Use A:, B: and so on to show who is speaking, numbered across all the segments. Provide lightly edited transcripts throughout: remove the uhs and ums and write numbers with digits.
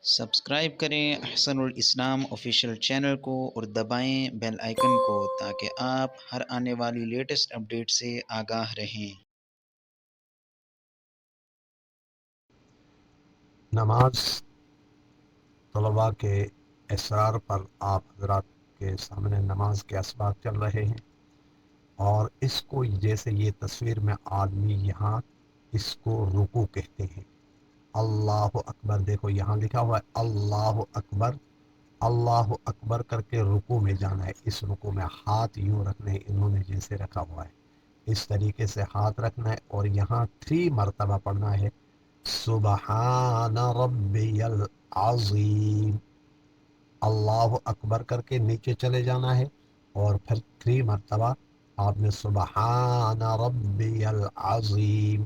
A: Subscribe کریں احسن الاسلام official channel کو اور دبائیں بیل آئیکن کو تاکہ آپ ہر آنے والی لیٹسٹ اپڈیٹ سے آگاہ رہیں۔
B: نماز طلباء کے اسرار پر آپ حضرات کے سامنے نماز کے اسباق چل رہے ہیں، اور اس کو جیسے یہ تصویر میں آدمی یہاں اس کو رکوع کہتے ہیں۔ اللہ اکبر، دیکھو یہاں لکھا ہوا ہے اللہ اکبر، اللہ اکبر کر کے رکوع میں جانا ہے۔ اس رکوع میں ہاتھ یوں رکھنے ہیں، انہوں نے جیسے رکھا ہوا ہے اس طریقے سے ہاتھ رکھنا ہے، اور یہاں 3 مرتبہ پڑھنا ہے سبحان ربی العظیم۔ اللہ اکبر کر کے نیچے چلے جانا ہے، اور پھر 3 مرتبہ آپ نے سبحان ربی العظیم،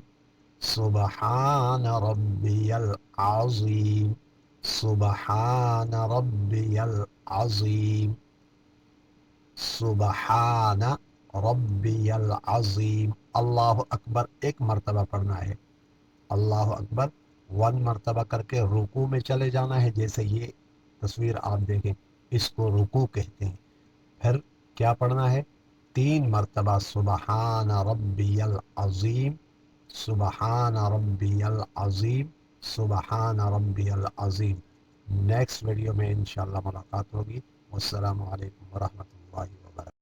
B: سبحان ربی العظیم، سبحان ربی العظیم، سبحان ربی العظیم۔ اللہ اکبر 1 مرتبہ پڑھنا ہے، اللہ اکبر 1 مرتبہ کر کے رکوع میں چلے جانا ہے۔ جیسے یہ تصویر آپ دیکھیں، اس کو رکوع کہتے ہیں۔ پھر کیا پڑھنا ہے؟ 3 مرتبہ سبحان ربی العظیم، سبحان ربی العظیم، سبحان ربی العظیم۔ نیکسٹ ویڈیو میں انشاءاللہ ملاقات ہوگی۔ والسلام علیکم ورحمۃ اللہ وبرکاتہ۔